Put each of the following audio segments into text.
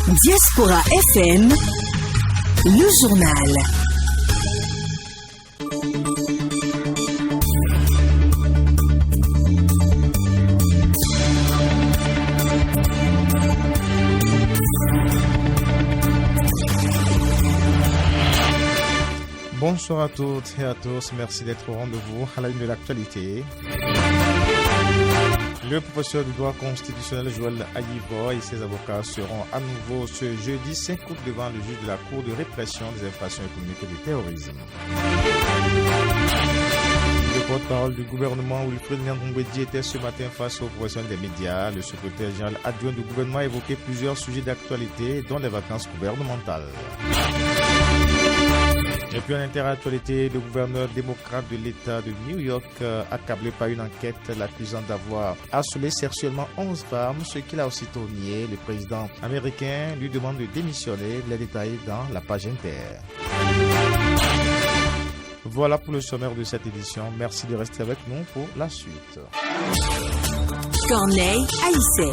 Diaspora FM, le journal. Bonsoir à toutes et à tous, merci d'être au rendez-vous à la une de l'actualité. Le professeur du droit constitutionnel Joël Ayibo et ses avocats seront à nouveau ce jeudi 5 août devant le juge de la Cour de répression des infractions économiques et du terrorisme. Le porte-parole du gouvernement Wilfried Ndiaye était ce matin face aux professionnels des médias. Le secrétaire général adjoint du gouvernement a évoqué plusieurs sujets d'actualité, dont les vacances gouvernementales. Et puis en interactualité, le gouverneur démocrate de l'État de New York, accablé par une enquête l'accusant d'avoir harcelé sexuellement 11 femmes, ce qu'il a aussitôt nié. Le président américain lui demande de démissionner, les détails dans la page Inter. Voilà pour le sommaire de cette édition. Merci de rester avec nous pour la suite. Corneille Haïssé.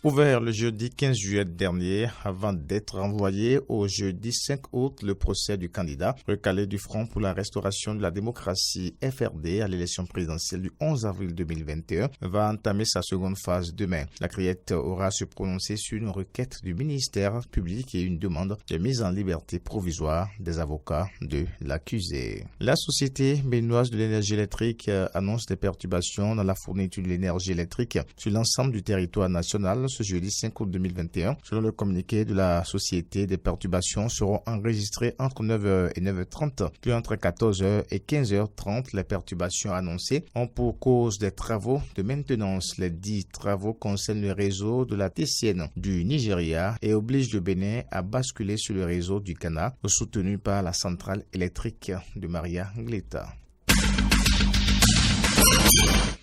Ouvert le jeudi 15 juillet dernier, avant d'être envoyé au jeudi 5 août, le procès du candidat recalé du Front pour la restauration de la démocratie FRD à l'élection présidentielle du 11 avril 2021 va entamer sa seconde phase demain. La criette aura à se prononcer sur une requête du ministère public et une demande de mise en liberté provisoire des avocats de l'accusé. La Société béninoise de l'énergie électrique annonce des perturbations dans la fourniture de l'énergie électrique sur l'ensemble du territoire national ce jeudi 5 août 2021. Selon le communiqué de la société, des perturbations seront enregistrées entre 9h et 9h30, puis entre 14h et 15h30. Les perturbations annoncées ont pour cause des travaux de maintenance. Les 10 travaux concernent le réseau de la TCN du Nigeria et obligent le Bénin à basculer sur le réseau du Ghana, soutenu par la centrale électrique de Maria Gleta.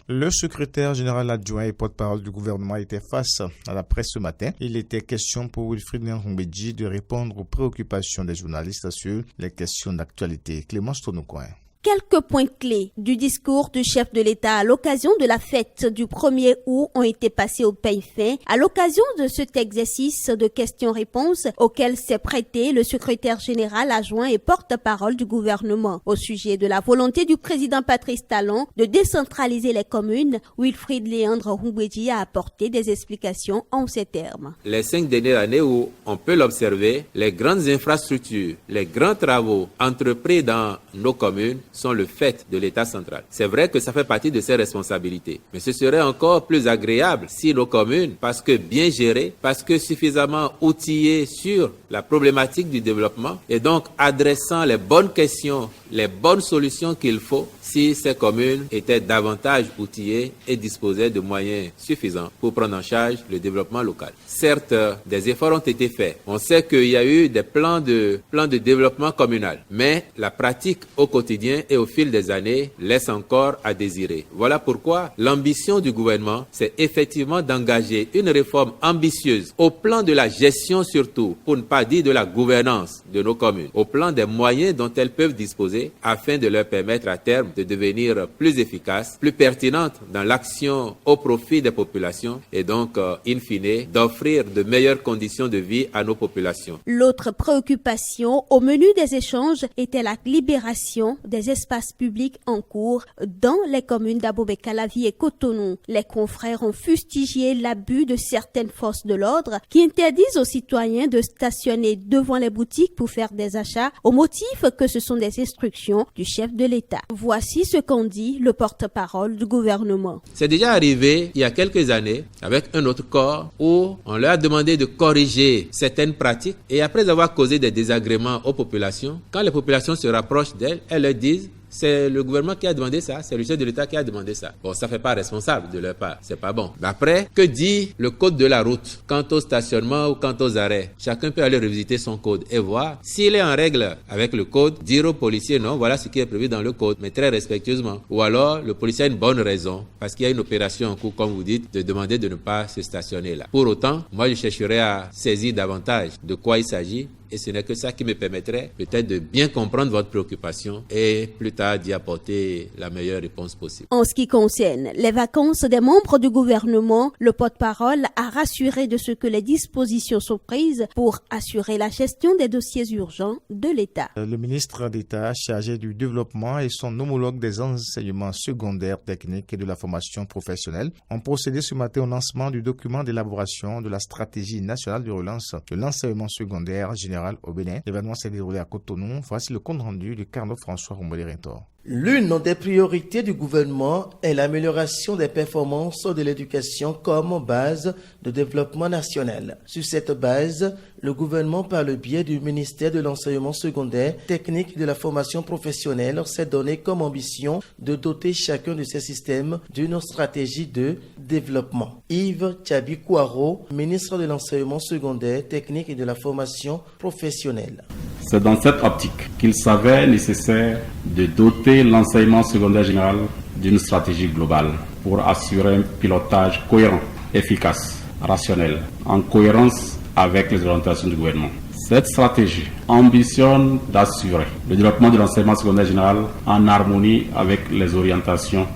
Le secrétaire général adjoint et porte-parole du gouvernement était face à la presse ce matin. Il était question pour Wilfried Ndiaye de répondre aux préoccupations des journalistes sur les questions d'actualité. Clémence Tonocoin. Quelques points clés du discours du chef de l'État à l'occasion de la fête du 1er août ont été passés au peigne fin à l'occasion de cet exercice de questions-réponses auquel s'est prêté le secrétaire général adjoint et porte-parole du gouvernement. Au sujet de la volonté du président Patrice Talon de décentraliser les communes, Wilfried Léandre Ndiaye a apporté des explications en ces termes. Les 5 dernières années où on peut l'observer, les grandes infrastructures, les grands travaux entrepris dans nos communes sont le fait de l'État central. C'est vrai que ça fait partie de ses responsabilités, mais ce serait encore plus agréable si nos communes, parce que bien gérées, parce que suffisamment outillées sur la problématique du développement et donc adressant les bonnes questions, les bonnes solutions qu'il faut, si ces communes étaient davantage outillées et disposaient de moyens suffisants pour prendre en charge le développement local. Certes, des efforts ont été faits. On sait qu'il y a eu des plans de développement communal, mais la pratique au quotidien et au fil des années laisse encore à désirer. Voilà pourquoi l'ambition du gouvernement, c'est effectivement d'engager une réforme ambitieuse au plan de la gestion surtout, pour ne pas dire de la gouvernance de nos communes, au plan des moyens dont elles peuvent disposer afin de leur permettre à terme de devenir plus efficaces, plus pertinentes dans l'action au profit des populations et donc, in fine, d'offrir de meilleures conditions de vie à nos populations. L'autre préoccupation au menu des échanges était la libération des espaces publics en cours dans les communes d'Abomey-Calavi et Cotonou. Les confrères ont fustigé l'abus de certaines forces de l'ordre qui interdisent aux citoyens de stationner devant les boutiques pour faire des achats au motif que ce sont des instructions du chef de l'État. Voici ce qu'en dit le porte-parole du gouvernement. C'est déjà arrivé il y a quelques années avec un autre corps où on leur a demandé de corriger certaines pratiques et après avoir causé des désagréments aux populations, quand les populations se rapprochent d'elles, elles leur disent c'est le gouvernement qui a demandé ça, c'est le chef de l'État qui a demandé ça. Bon, ça fait pas responsable de leur part, c'est pas bon. Mais après, que dit le code de la route quant au stationnement ou quant aux arrêts? Chacun peut aller revisiter son code et voir s'il est en règle avec le code, dire au policier non, voilà ce qui est prévu dans le code, mais très respectueusement. Ou alors, le policier a une bonne raison, parce qu'il y a une opération en cours, comme vous dites, de demander de ne pas se stationner là. Pour autant, moi je chercherai à saisir davantage de quoi il s'agit Et ce n'est que ça qui me permettrait peut-être de bien comprendre votre préoccupation et plus tard d'y apporter la meilleure réponse possible. En ce qui concerne les vacances des membres du gouvernement, le porte-parole a rassuré de ce que les dispositions sont prises pour assurer la gestion des dossiers urgents de l'État. Le ministre d'État chargé du développement et son homologue des enseignements secondaires techniques et de la formation professionnelle ont procédé ce matin au lancement du document d'élaboration de la stratégie nationale de relance de l'enseignement secondaire général au Bénin. L'événement s'est déroulé à Cotonou. Voici le compte rendu de Carnot François Romboli-Rintor. L'une des priorités du gouvernement est l'amélioration des performances de l'éducation comme base de développement national. Sur cette base, le gouvernement, par le biais du ministère de l'enseignement secondaire, technique et de la formation professionnelle, s'est donné comme ambition de doter chacun de ces systèmes d'une stratégie de développement. Yves Tchabi-Kouaro, ministre de l'enseignement secondaire, technique et de la formation professionnelle. C'est dans cette optique qu'il s'avère nécessaire de doter l'enseignement secondaire général d'une stratégie globale pour assurer un pilotage cohérent, efficace, rationnel, en cohérence avec les orientations du gouvernement. Cette stratégie ambitionne d'assurer le développement de l'enseignement secondaire général en harmonie avec les orientations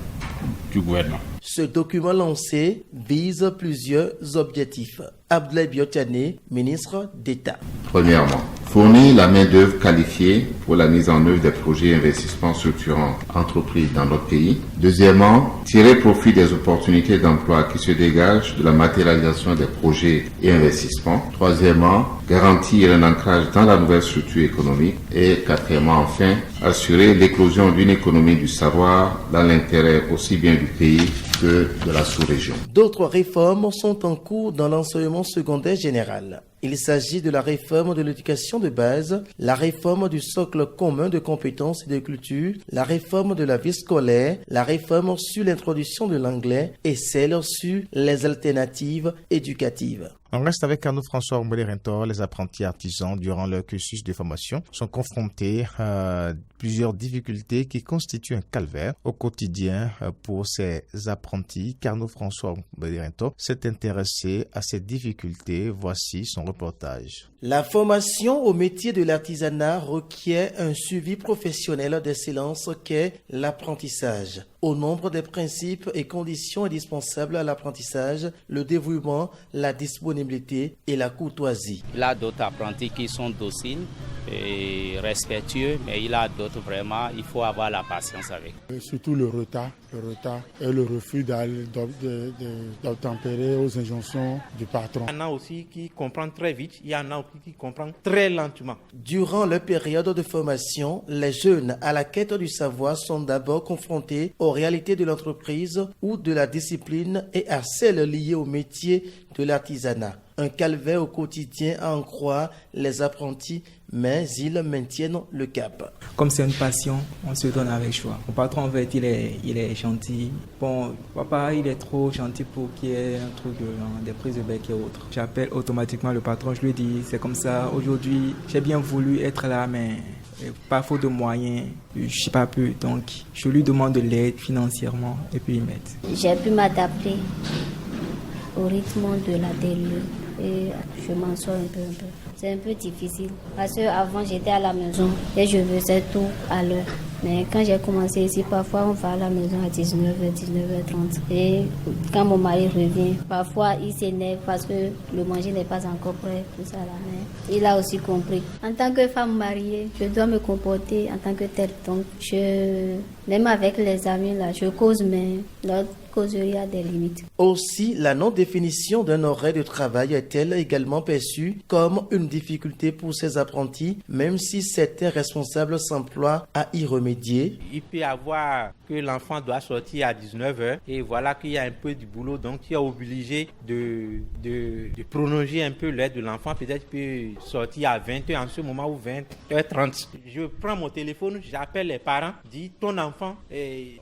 du gouvernement. Ce document lancé vise plusieurs objectifs. Abdoulaye Biotiane, ministre d'État. Premièrement, fournir la main-d'œuvre qualifiée pour la mise en œuvre des projets d'investissement structurants entreprises dans notre pays. Deuxièmement, tirer profit des opportunités d'emploi qui se dégagent de la matérialisation des projets et investissements. Troisièmement, garantir un ancrage dans la nouvelle structure économique. Et quatrièmement, enfin, assurer l'éclosion d'une économie du savoir dans l'intérêt aussi bien du pays que de la sous-région. D'autres réformes sont en cours dans l'enseignement secondaire général. Il s'agit de la réforme de l'éducation de base, la réforme du socle commun de compétences et de culture, la réforme de la vie scolaire, la réforme sur l'introduction de l'anglais et celle sur les alternatives éducatives. On reste avec Carnot François Romboli-Rintor. Les apprentis artisans, durant leur cursus de formation, sont confrontés à plusieurs difficultés qui constituent un calvaire au quotidien pour ces apprentis. Carnot François Romboli-Rintor s'est intéressé à ces difficultés. Voici son reportage. La formation au métier de l'artisanat requiert un suivi professionnel d'excellence qu'est l'apprentissage. Au nombre des principes et conditions indispensables à l'apprentissage, le dévouement, la disponibilité et la courtoisie. Il y a d'autres apprentis qui sont dociles et respectueux, mais il y a d'autres vraiment, il faut avoir la patience avec. Surtout le retard et le refus d'obtempérer aux injonctions du patron. Il y en a aussi qui comprennent très vite, il y en a aussi qui comprennent très lentement. Durant leur période de formation, les jeunes à la quête du savoir sont d'abord confrontés aux réalités de l'entreprise ou de la discipline et à celles liées au métier de l'artisanat. Un calvaire au quotidien à en croire les apprentis, mais ils maintiennent le cap. Comme c'est une passion, on se donne avec choix. Mon patron, en fait, il est gentil. Bon, papa, il est trop gentil pour qu'il y ait un truc, des prises de bec et autres. J'appelle automatiquement le patron, je lui dis, c'est comme ça. Aujourd'hui, j'ai bien voulu être là, mais pas faute de moyens, je ne sais pas plus. Donc, je lui demande de l'aide financièrement et puis il m'aide. J'ai pu m'adapter au rythme de la DLE et je m'en sors un peu. C'est un peu difficile parce qu'avant j'étais à la maison et je faisais tout à l'heure. Mais quand j'ai commencé ici, parfois on va à la maison à 19h, 19h30. Et quand mon mari revient, parfois il s'énerve parce que le manger n'est pas encore prêt, tout ça là. Mais il a aussi compris. En tant que femme mariée, je dois me comporter en tant que telle. Donc même avec les amis là, je cause, mais notre causerie a des limites. Aussi, la non-définition d'un horaire de travail est-elle également perçue comme une difficulté pour ces apprentis, même si certains responsables s'emploient à y remédier. Il peut y avoir que l'enfant doit sortir à 19h et voilà qu'il y a un peu du boulot, donc tu es obligé de prolonger un peu l'aide de l'enfant. Peut-être qu'il peut sortir à 20h en ce moment ou 20h30. Je prends mon téléphone, j'appelle les parents, dis ton enfant, il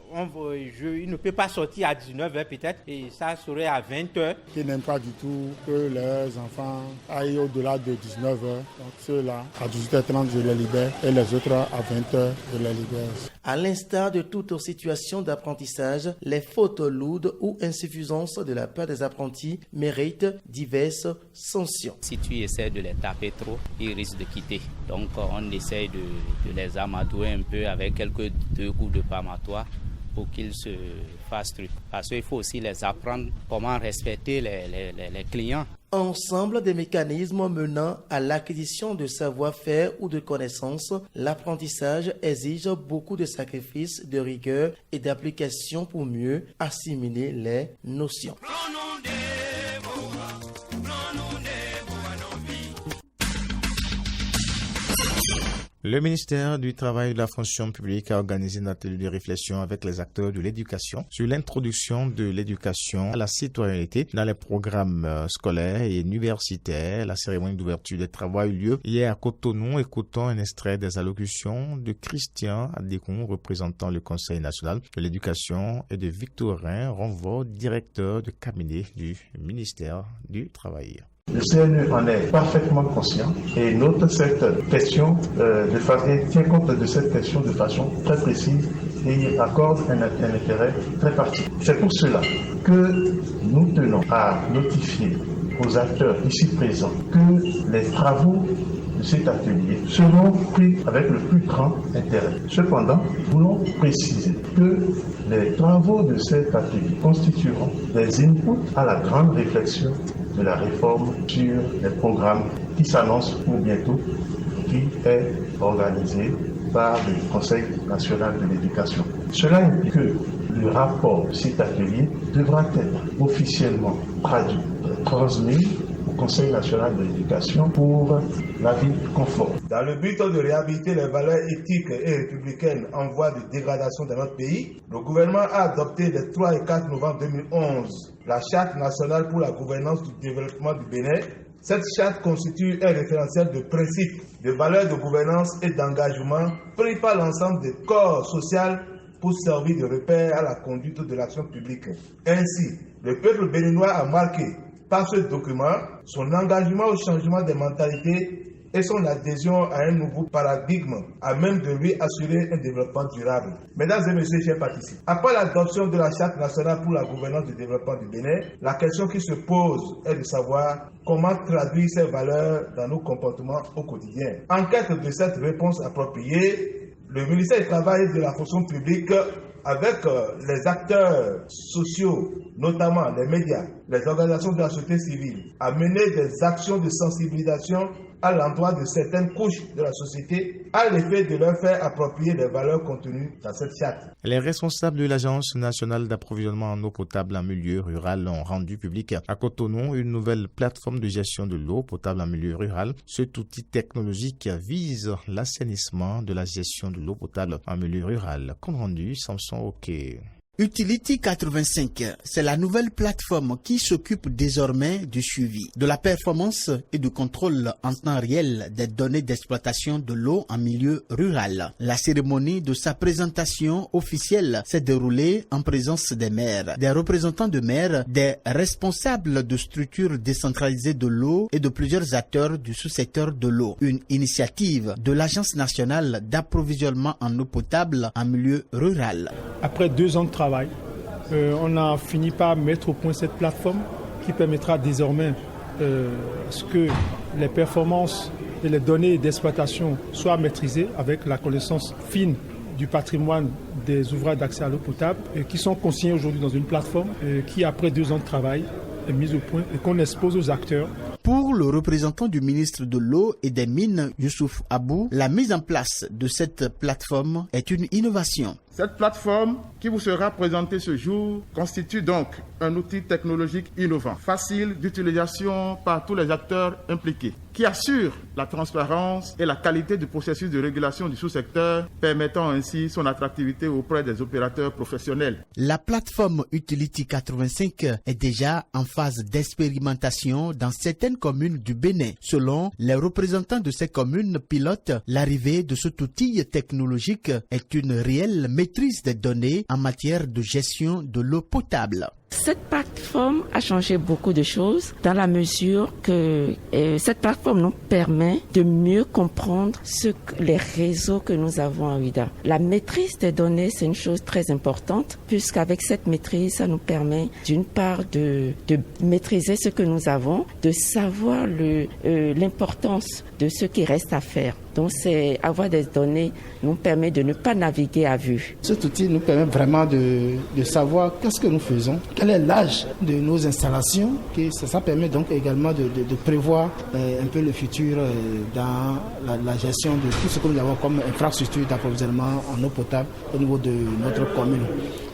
ne peut pas sortir à 19h peut-être et ça serait à 20h. Ils n'aiment pas du tout que leurs enfants aillent au-delà de 19h. Donc ceux-là, à 18h30, je les libère et les autres à 20h, je les libère. À l'instar de toute situation d'apprentissage, les fautes lourdes ou insuffisances de la part des apprentis méritent diverses sanctions. Si tu essaies de les taper trop, ils risquent de quitter. Donc on essaie de les amadouer un peu avec quelques 2 coups de pamatoire pour qu'ils se fassent truc. Parce qu'il faut aussi les apprendre comment respecter les clients. Ensemble des mécanismes menant à l'acquisition de savoir-faire ou de connaissances, l'apprentissage exige beaucoup de sacrifices, de rigueur et d'application pour mieux assimiler les notions. Le ministère du Travail et de la Fonction publique a organisé un atelier de réflexion avec les acteurs de l'éducation sur l'introduction de l'éducation à la citoyenneté dans les programmes scolaires et universitaires. La cérémonie d'ouverture des travaux a eu lieu hier à Cotonou. Écoutons un extrait des allocutions de Christian Adécon, représentant le Conseil national de l'éducation, et de Victorin Ronvaux, directeur de cabinet du ministère du Travail. Le CNE en est parfaitement conscient et note cette question tient compte de cette question de façon très précise et y accorde un intérêt très particulier. C'est pour cela que nous tenons à notifier aux acteurs ici présents que les travaux de cet atelier seront pris avec le plus grand intérêt. Cependant, nous voulons préciser que les travaux de cet atelier constitueront des inputs à la grande réflexion de la réforme sur les programmes qui s'annonce pour bientôt, qui est organisé par le Conseil national de l'éducation. Cela implique que le rapport de cet atelier devra être officiellement traduit, transmis au Conseil national de l'éducation pour l'avis conforme. Dans le but de réhabiliter les valeurs éthiques et républicaines en voie de dégradation dans notre pays, le gouvernement a adopté le 3 et 4 novembre 2011 la Charte nationale pour la gouvernance du développement du Bénin. Cette charte constitue un référentiel de principes, de valeurs de gouvernance et d'engagement pris par l'ensemble des corps sociaux pour servir de repère à la conduite de l'action publique. Ainsi, le peuple béninois a marqué par ce document son engagement au changement des mentalités et son adhésion à un nouveau paradigme à même de lui assurer un développement durable. Mesdames et messieurs, chers participants, après l'adoption de la Charte nationale pour la gouvernance du développement du Bénin, la question qui se pose est de savoir comment traduire ces valeurs dans nos comportements au quotidien. En quête de cette réponse appropriée, le ministère du Travail et de la Fonction publique, avec les acteurs sociaux, notamment les médias, les organisations de la société civile, a mené des actions de sensibilisation à l'endroit de certaines couches de la société à l'effet de leur faire approprier les valeurs contenues dans cette charte. Les responsables de l'Agence nationale d'approvisionnement en eau potable en milieu rural ont rendu public à Cotonou une nouvelle plateforme de gestion de l'eau potable en milieu rural. Cet outil technologique vise l'assainissement de la gestion de l'eau potable en milieu rural. Compte rendu, Samson Oké. Utility 85, c'est la nouvelle plateforme qui s'occupe désormais du suivi, de la performance et du contrôle en temps réel des données d'exploitation de l'eau en milieu rural. La cérémonie de sa présentation officielle s'est déroulée en présence des maires, des représentants de maires, des responsables de structures décentralisées de l'eau et de plusieurs acteurs du sous-secteur de l'eau. Une initiative de l'Agence nationale d'approvisionnement en eau potable en milieu rural. Après 2 ans de travail, on a fini par mettre au point cette plateforme qui permettra désormais à ce que les performances et les données d'exploitation soient maîtrisées avec la connaissance fine du patrimoine des ouvrages d'accès à l'eau potable qui sont consignés aujourd'hui dans une plateforme qui, après 2 ans de travail, est mise au point et qu'on expose aux acteurs. Pour le représentant du ministre de l'Eau et des Mines, Youssouf Abou, la mise en place de cette plateforme est une innovation. Cette plateforme qui vous sera présentée ce jour constitue donc un outil technologique innovant, facile d'utilisation par tous les acteurs impliqués, qui assure la transparence et la qualité du processus de régulation du sous-secteur, permettant ainsi son attractivité auprès des opérateurs professionnels. La plateforme Utility 85 est déjà en phase d'expérimentation dans certaines communes du Bénin. Selon les représentants de ces communes pilotes, l'arrivée de cet outil technologique est une réelle maîtrise des données en matière de gestion de l'eau potable. Cette plateforme a changé beaucoup de choses dans la mesure que cette plateforme nous permet de mieux comprendre les réseaux que nous avons à Ouidah. La maîtrise des données, c'est une chose très importante puisqu'avec cette maîtrise, ça nous permet d'une part de maîtriser ce que nous avons, de savoir l'importance de ce qui reste à faire. Donc, avoir des données nous permet de ne pas naviguer à vue. Cet outil nous permet vraiment de savoir qu'est-ce que nous faisons, quel est l'âge de nos installations. Ça permet donc également de prévoir un peu le futur dans la gestion de tout ce que nous avons comme infrastructure d'approvisionnement en eau potable au niveau de notre commune.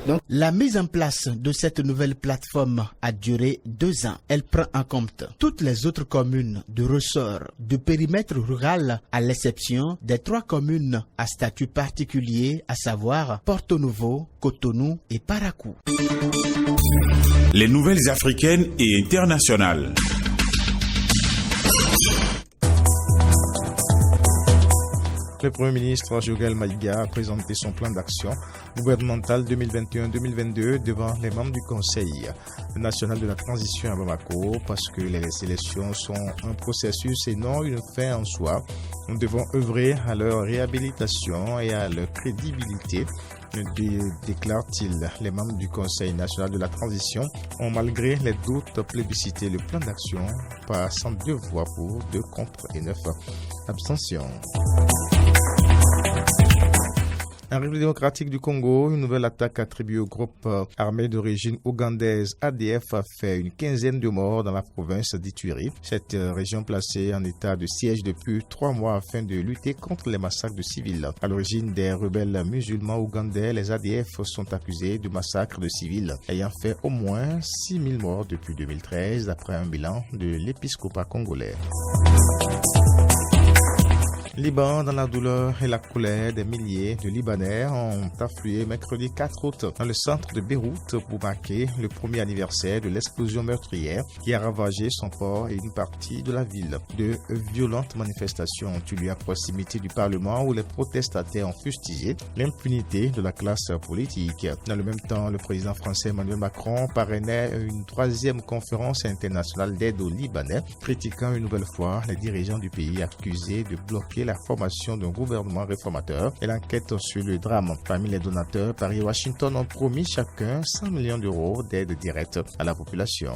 Donc, la mise en place de cette nouvelle plateforme a duré 2 ans. Elle prend en compte toutes les autres communes de ressort du périmètre rural à l'exception des 3 communes à statut particulier, à savoir Porto Novo, Cotonou et Parakou. Les nouvelles africaines et internationales. Le Premier ministre Joël Maïga a présenté son plan d'action gouvernemental 2021-2022 devant les membres du Conseil national de la transition à Bamako parce que les élections sont un processus et non une fin en soi. Nous devons œuvrer à leur réhabilitation et à leur crédibilité, déclare-t-il. Les membres du Conseil national de la transition ont malgré les doutes plébiscité le plan d'action par 102 voix pour, 2 contre et 9 abstentions. En République démocratique du Congo, une nouvelle attaque attribuée au groupe armé d'origine ougandaise ADF a fait une 15aine de morts dans la province d'Ituri. Cette région placée en état de siège depuis 3 mois afin de lutter contre les massacres de civils. À l'origine des rebelles musulmans ougandais, les ADF sont accusés de massacres de civils, ayant fait au moins 6000 morts depuis 2013, d'après un bilan de l'épiscopat congolais. Liban, dans la douleur et la colère, des milliers de Libanais ont afflué mercredi 4 août dans le centre de Beyrouth pour marquer le premier anniversaire de l'explosion meurtrière qui a ravagé son port et une partie de la ville. De violentes manifestations ont eu lieu à proximité du Parlement où les protestataires ont fustigé l'impunité de la classe politique. Dans le même temps, le président français Emmanuel Macron parrainait une 3e conférence internationale d'aide aux Libanais, critiquant une nouvelle fois les dirigeants du pays accusés de bloquer la formation d'un gouvernement réformateur et l'enquête sur le drame. Parmi les donateurs, Paris et Washington ont promis chacun 100 millions d'euros d'aide directe à la population.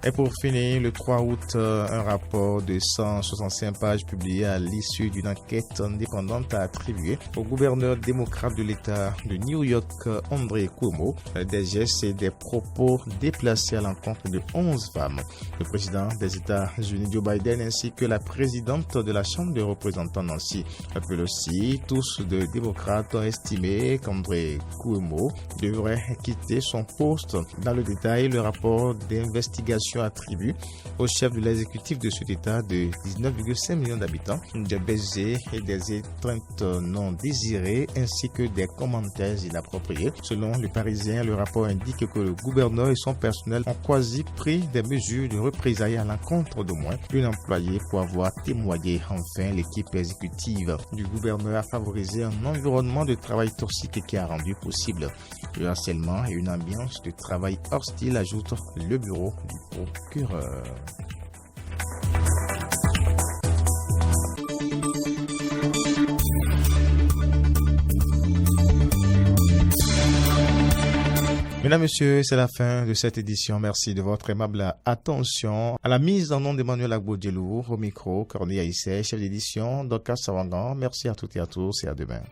Et pour finir, le 3 août, un rapport de 165 pages publié à l'issue d'une enquête indépendante a attribué au gouverneur démocrate de l'État de New York, André Cuomo, des gestes et des propos déplacés à l'encontre de 11 femmes. Le président des États-Unis, Joe Biden, ainsi que la présidente de la Chambre des représentants, Nancy Pelosi, tous deux démocrates, ont estimé qu'André Cuomo devrait quitter son poste. Dans le détail, le rapport d'investigation attribue au chef de l'exécutif de cet État de 19,5 millions d'habitants des baisers et des étreintes non désirées ainsi que des commentaires inappropriés. Selon le Parisien, le rapport indique que le gouverneur et son personnel ont quasi pris des mesures de représailles à l'encontre d'au moins une employée pour avoir témoigné. Enfin, l'équipe exécutive du gouverneur a favorisé un environnement de travail toxique qui a rendu possible le harcèlement et une ambiance de travail hostile, ajoute le bureau du procureur. Mesdames, Messieurs, c'est la fin de cette édition. Merci de votre aimable attention. À la mise en nom d'Emmanuel Agbo-Djelou, au micro, Corneille Aïssé, chef d'édition, Doka Sawangan. Merci à toutes et à tous et à demain.